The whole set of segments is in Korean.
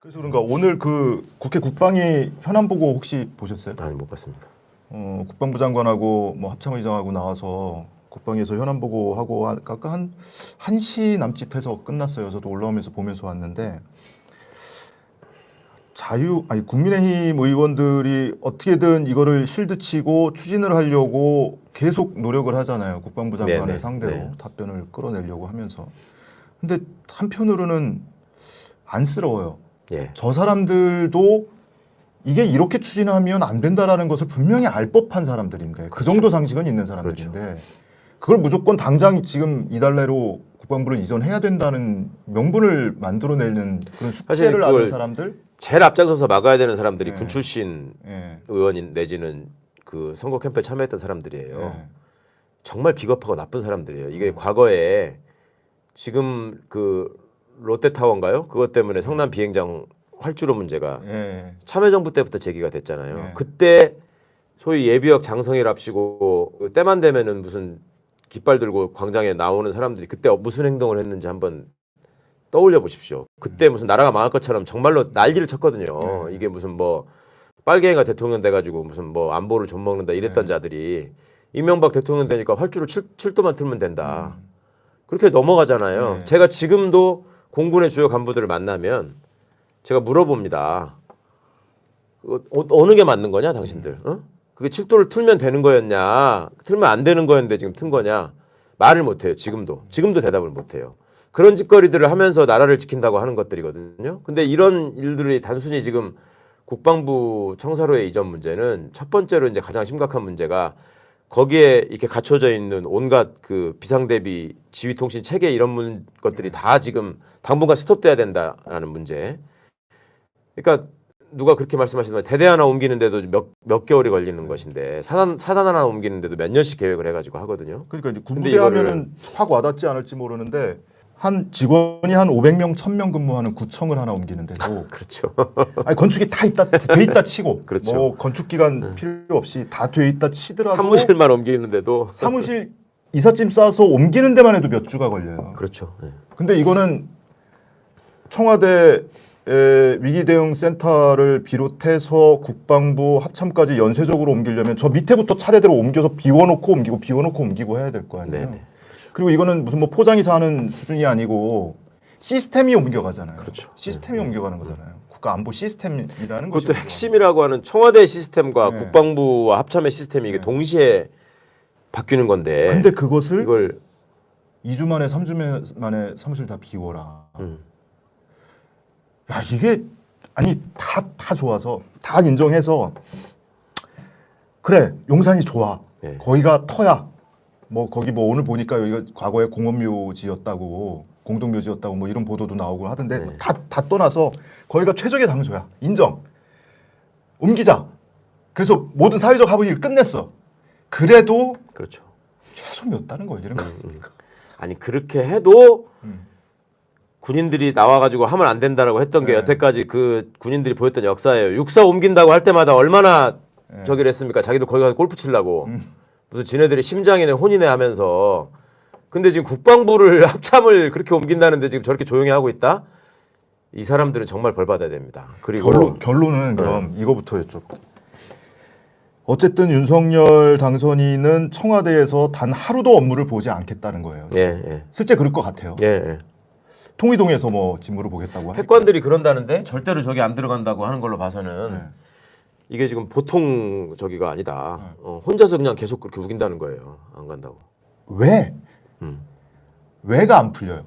그래서 그런가 오늘 그 국회 국방위 현안 보고 혹시 보셨어요? 아니 못 봤습니다. 국방부 장관하고 뭐 합참의장하고 나와서 국방위에서 현안 보고 하고 아까 한 1시 남짓해서 끝났어요. 저도 올라오면서 보면서 왔는데 국민의힘 의원들이 어떻게든 이거를 실드 치고 추진을 하려고 계속 노력을 하잖아요. 국방부 장관을 네네, 상대로 네. 답변을 끌어내려고 하면서. 근데 한편으로는 안쓰러워요. 예. 저 사람들도 이게 이렇게 추진하면 안 된다라는 것을 분명히 알 법한 사람들인데 그 정도 상식은 있는 사람들인데 그걸 무조건 당장 지금 이달 내로 국방부를 이전해야 된다는 명분을 만들어내는 그런 사실 숙제를 그걸 하는 사람들. 제일 앞장서서 막아야 되는 사람들이 네. 군 출신 예. 의원인 내지는 그 선거 캠페인 참여했던 사람들이에요. 예. 정말 비겁하고 나쁜 사람들이에요. 이게 과거에 지금 그 롯데타워인가요? 그것 때문에 성남 비행장 활주로 문제가 예. 참여정부 때부터 제기가 됐잖아요. 네. 그때 소위 예비역 장성이랍시고 때만 되면은 무슨 깃발 들고 광장에 나오는 사람들이 그때 무슨 행동을 했는지 한번 떠올려 보십시오. 그때 무슨 나라가 망할 것처럼 정말로 난리를 쳤거든요. 네. 이게 무슨 뭐 빨갱이가 대통령 돼가지고 무슨 뭐 안보를 좀 먹는다 이랬던 네. 자들이 이명박 대통령 되니까 활주로 7도만 틀면 된다. 그렇게 넘어가잖아요. 네. 제가 지금도 공군의 주요 간부들을 만나면 제가 물어봅니다. 어느 게 맞는 거냐 당신들? 어? 그게 7도를 틀면 되는 거였냐? 틀면 안 되는 거였는데 지금 튼 거냐? 말을 못해요. 지금도 대답을 못해요. 그런 짓거리들을 하면서 나라를 지킨다고 하는 것들이거든요. 근데 이런 일들이 단순히 지금 국방부 청사로의 이전 문제는 첫 번째로 이제 가장 심각한 문제가 거기에 이렇게 갖춰져 있는 온갖 그 비상대비 지휘통신 체계 이런 것들이 다 지금 당분간 스톱돼야 된다라는 문제. 그러니까 누가 그렇게 말씀하시지만 대대 하나 옮기는데도 몇 개월이 걸리는 것인데 사단 하나 옮기는데도 몇 년씩 계획을 해가지고 하거든요. 그러니까 이제 근데 군부대 하면은 확 와닿지 않을지 모르는데 한 직원이 한 500명, 1000명 근무하는 구청을 하나 옮기는데도 그렇죠. 아니 건축이 돼 있다 치고 그렇죠. 뭐 건축 기간 필요 없이 다 돼 있다 치더라도 사무실만 옮기는데도 사무실 이삿짐 싸서 옮기는 데만 해도 몇 주가 걸려요. 그렇죠. 네. 근데 이거는 청와대 위기 대응 센터를 비롯해서 국방부 합참까지 연쇄적으로 옮기려면 저 밑에부터 차례대로 옮겨서 비워놓고 옮기고 해야 될 거 아니에요. 네네. 그리고 이거는 무슨 뭐 포장이사 하는 수준이 아니고 시스템이 옮겨가잖아요. 그렇죠. 시스템이 옮겨가는 거잖아요. 국가 안보 시스템이라는 그것도 것이 핵심이라고 하는 청와대 시스템과 네. 국방부와 합참의 시스템이 이게 동시에 바뀌는 건데. 근데 그것을 이걸 2주 만에 3주 만에 사무실 다 비워라. 음. 야 이게 아니 다 좋아서 다 인정해서 그래 용산이 좋아. 네. 거기가 터야. 뭐 거기 뭐 오늘 보니까 여기가 과거에 공원묘지였다고 공동묘지였다고 뭐 이런 보도도 나오고 하던데 네. 다 떠나서 거기가 최적의 장소야. 인정. 옮기자. 그래서 모든 사회적 합의를 끝냈어. 그래도 그렇죠. 최소 몇 달은 걸리는 거야. 아니 그렇게 해도 음. 군인들이 나와가지고 하면 안 된다라고 했던 게 네. 여태까지 그 군인들이 보였던 역사예요. 육사 옮긴다고 할 때마다 얼마나 네. 저기를 했습니까? 자기도 거기 가서 골프 치려고 무슨 지네들이 심장이네 혼이네 하면서. 근데 지금 국방부를 합참을 그렇게 옮긴다는데 지금 저렇게 조용히 하고 있다? 이 사람들은 정말 벌 받아야 됩니다. 그리고 결론은 그럼 이거부터 여쭤볼게요. 어쨌든 윤석열 당선인은 청와대에서 단 하루도 업무를 보지 않겠다는 거예요. 예. 실제 그럴 것 같아요. 예. 통이동에서 뭐 직무를 보겠다고 하니까. 핵관들이 그런다는데 절대로 저기 안 들어간다고 하는 걸로 봐서는 네. 이게 지금 보통 저기가 아니다. 혼자서 그냥 계속 그렇게 우긴다는 거예요. 안 간다고. 왜? 왜가 안 풀려요?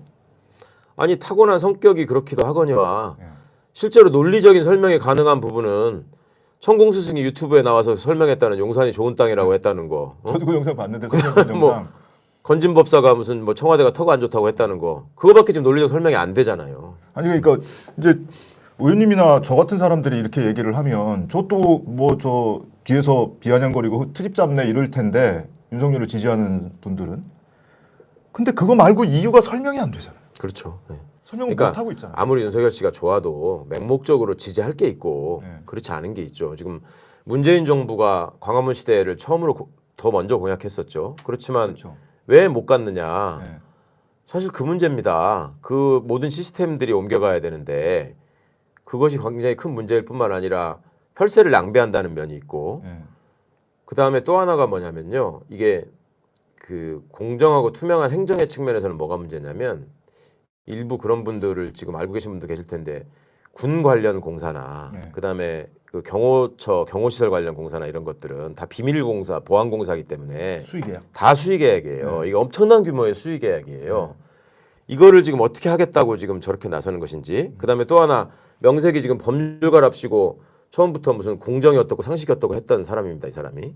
아니 타고난 성격이 그렇기도 하거니와 네. 실제로 논리적인 설명이 가능한 부분은 천공 스승이 유튜브에 나와서 설명했다는 용산이 좋은 땅이라고 했다는 거. 저도 그 영상 봤는데 선생님 뭐, 영상. 건진법사가 무슨 뭐 청와대가 터가 안 좋다고 했다는 거. 그거밖에 지금 논리적 설명이 안 되잖아요. 아니 그러니까 이제 의원님이나 저 같은 사람들이 이렇게 얘기를 하면 저도 뭐 저 뒤에서 비아냥거리고 트집 잡네 이럴 텐데 윤석열을 지지하는 분들은 근데 그거 말고 이유가 설명이 안 되잖아요. 그렇죠. 네. 설명을 그러니까 못 하고 있잖아요. 아무리 윤석열 씨가 좋아도 맹목적으로 지지할 게 있고 네. 그렇지 않은 게 있죠. 지금 문재인 정부가 광화문 시대를 처음으로 더 먼저 공약했었죠. 그렇지만 그렇죠. 왜 못 갔느냐? 네. 사실 그 문제입니다. 그 모든 시스템들이 옮겨가야 되는데 그것이 굉장히 큰 문제일 뿐만 아니라 혈세를 낭비한다는 면이 있고 예. 그 다음에 또 하나가 뭐냐면요. 이게 그 공정하고 투명한 행정의 측면에서는 뭐가 문제냐면 일부 그런 분들을 지금 알고 계신 분도 계실 텐데 군 관련 공사나 네. 그다음에 그 경호처 경호시설 관련 공사나 이런 것들은 다 비밀 공사 보안 공사이기 때문에 수의계약. 다 수의 계약이에요. 네. 이게 엄청난 규모의 수의 계약이에요. 이거를 지금 어떻게 하겠다고 지금 저렇게 나서는 것인지 그다음에 또 하나 명색이 지금 법률가랍시고 처음부터 무슨 공정이 어떻고 상식이 어떻고 했던 사람입니다. 이 사람이.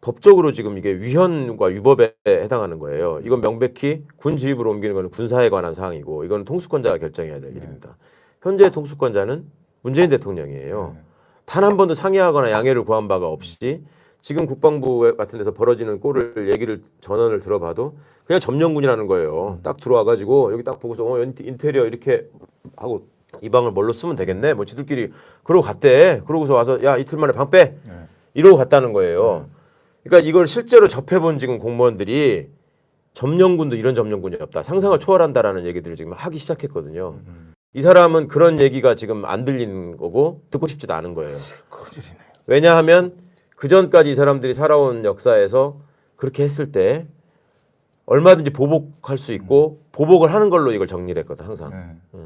법적으로 지금 이게 위헌과 위법에 해당하는 거예요. 이건 명백히 군 지휘부로 옮기는 건 군사에 관한 사항이고 이건 통수권자가 결정해야 될 일입니다. 현재 통수권자는 문재인 대통령이에요. 단 한 번도 상의하거나 양해를 구한 바가 없이 지금 국방부 같은 데서 벌어지는 꼴을 얘기를 전원을 들어봐도 그냥 점령군이라는 거예요. 딱 들어와가지고 여기 딱 보고서 인테리어 이렇게 하고 이 방을 뭘로 쓰면 되겠네. 뭐 지들끼리 그러고 갔대. 그러고서 와서 야 이틀 만에 방 빼. 이러고 갔다는 거예요. 그러니까 이걸 실제로 접해본 지금 공무원들이 점령군도 이런 점령군이 없다. 상상을 초월한다라는 얘기들을 지금 하기 시작했거든요. 이 사람은 그런 얘기가 지금 안 들리는 거고 듣고 싶지도 않은 거예요. 큰일이네. 왜냐하면 그 전까지 이 사람들이 살아온 역사에서 그렇게 했을 때 얼마든지 보복할 수 있고 보복을 하는 걸로 이걸 정리를 했거든 항상. 네.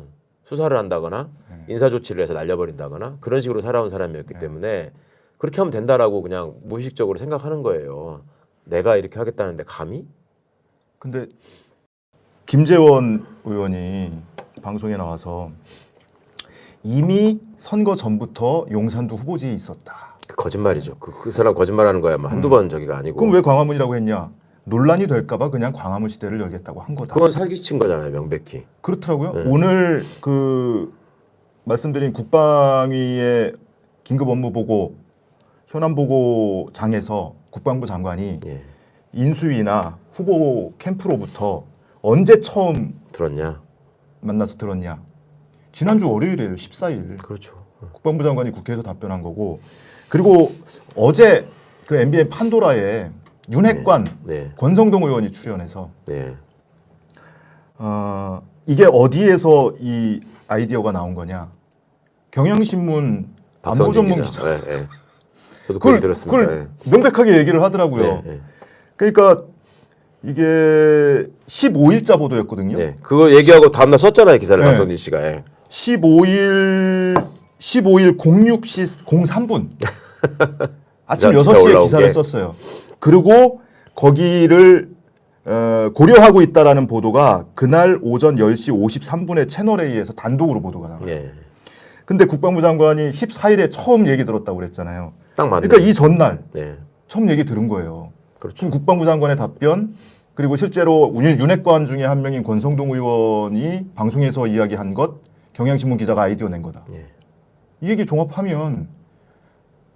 수사를 한다거나 인사조치를 해서 날려버린다거나 그런 식으로 살아온 사람이었기 때문에 그렇게 하면 된다라고 그냥 무의식적으로 생각하는 거예요. 내가 이렇게 하겠다는데 감히? 근데 김재원 의원이 방송에 나와서 이미 선거 전부터 용산도 후보지에 있었다. 그 거짓말이죠. 그 사람 거짓말하는 거야. 뭐 한두 번 저기가 아니고. 그럼 왜 광화문이라고 했냐? 논란이 될까봐 그냥 광화문 시대를 열겠다고 한 거다. 그건 사기친 거잖아요. 명백히. 그렇더라고요. 오늘 그 말씀드린 국방위의 긴급 업무 보고 현안 보고장에서 국방부 장관이 예. 인수위나 후보 캠프로부터 언제 처음 들었냐? 만나서 들었냐? 지난주 월요일이에요. 14일. 그렇죠. 국방부 장관이 국회에서 답변한 거고 그리고 어제 그 MBN 판도라에 윤핵관 네. 권성동 의원이 출연해서 네. 이게 어디에서 이 아이디어가 나온 거냐? 경향신문 안보 전문 기자. 네, 네. 저도 그 얘기 들었습니다. 그걸 명백하게 얘기를 하더라고요. 네, 네. 그러니까 이게 15일자 보도였거든요. 네. 그거 얘기하고 다음날 썼잖아요. 기사를 네. 박성진 씨가. 예. 15일 06시 03분 아침 기사 6시에 올라온 기사를 게. 썼어요. 그리고 거기를 고려하고 있다라는 보도가 그날 오전 10시 53분에 채널A에서 단독으로 보도가 나와요. 예. 근데 국방부 장관이 14일에 처음 얘기 들었다고 그랬잖아요. 딱 맞네. 그러니까 이 전날 네. 처음 얘기 들은 거예요. 그렇죠. 지금 국방부 장관의 답변 그리고 실제로 윤핵관 중에 한 명인 권성동 의원이 방송에서 이야기한 것 경향신문 기자가 아이디어 낸 거다. 예. 이 얘기 종합하면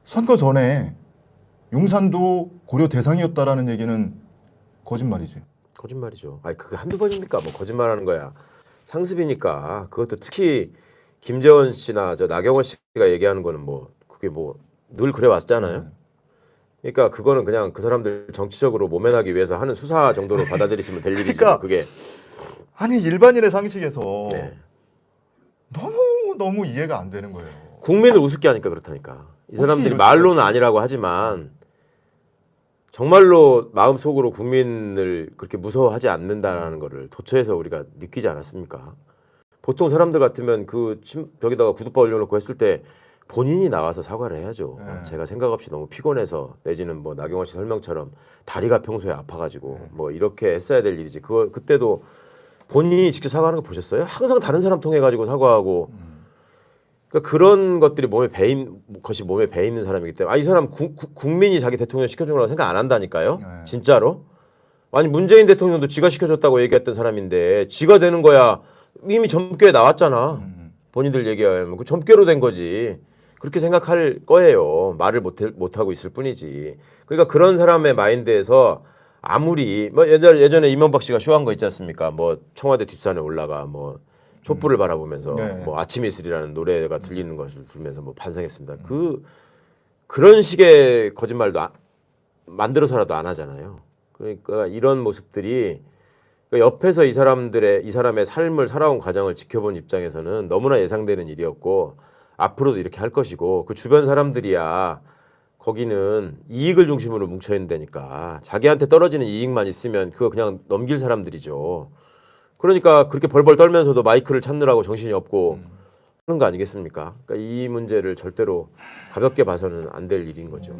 선거 전에 용산도 고려 대상이었다라는 얘기는 거짓말이지. 거짓말이죠. 아니 그게 한두 번입니까? 뭐 거짓말하는 거야. 상습이니까 그것도 특히 김재원 씨나 저 나경원 씨가 얘기하는 거는 뭐 그게 뭐 늘 그래 왔잖아요. 그러니까 그거는 그냥 그 사람들 정치적으로 모면하기 위해서 하는 수사 정도로 받아들이시면 될 일이지. 그러니까 그게 아니 일반인의 상식에서 네. 너무 이해가 안 되는 거예요. 국민을 우습게 하니까 그렇다니까. 이 사람들이 이럴 말로는 수가 아니라고 하지만 정말로 마음속으로 국민을 그렇게 무서워하지 않는다라는 거를 도처에서 우리가 느끼지 않았습니까? 보통 사람들 같으면 벽에다가 구두바 올려놓고 했을 때 본인이 나와서 사과를 해야죠. 네. 제가 생각 없이 너무 피곤해서 내지는 뭐 나경원 씨 설명처럼 다리가 평소에 아파가지고 뭐 이렇게 했어야 될 일이지. 그때도 본인이 직접 사과하는 거 보셨어요? 항상 다른 사람 통해 가지고 사과하고 그러니까 그런 것들이 몸에 배 있는 사람이기 때문에 이 사람 국민이 자기 대통령 시켜준 거라고 생각 안 한다니까요. 네. 진짜로. 아니 문재인 대통령도 지가 시켜줬다고 얘기했던 사람인데 지가 되는 거야. 이미 점괘에 나왔잖아. 본인들 얘기하면 그 점괘로 된 거지. 그렇게 생각할 거예요. 말을 못하고 있을 뿐이지. 그러니까 그런 사람의 마인드에서 아무리 뭐 예전에 이명박 씨가 쇼한 거 있지 않습니까? 뭐 청와대 뒷산에 올라가 뭐 촛불을 바라보면서 네. 뭐 아침 이슬이라는 노래가 들리는 것을 들으면서 뭐 반성했습니다. 그런 식의 거짓말도 만들어서라도 안 하잖아요. 그러니까 이런 모습들이 그러니까 옆에서 이 사람의 삶을 살아온 과정을 지켜본 입장에서는 너무나 예상되는 일이었고 앞으로도 이렇게 할 것이고 그 주변 사람들이야 거기는 이익을 중심으로 뭉쳐 있는 데니까 자기한테 떨어지는 이익만 있으면 그거 그냥 넘길 사람들이죠. 그러니까 그렇게 벌벌 떨면서도 마이크를 찾느라고 정신이 없고 하는 거 아니겠습니까? 그러니까 이 문제를 절대로 가볍게 봐서는 안 될 일인 거죠.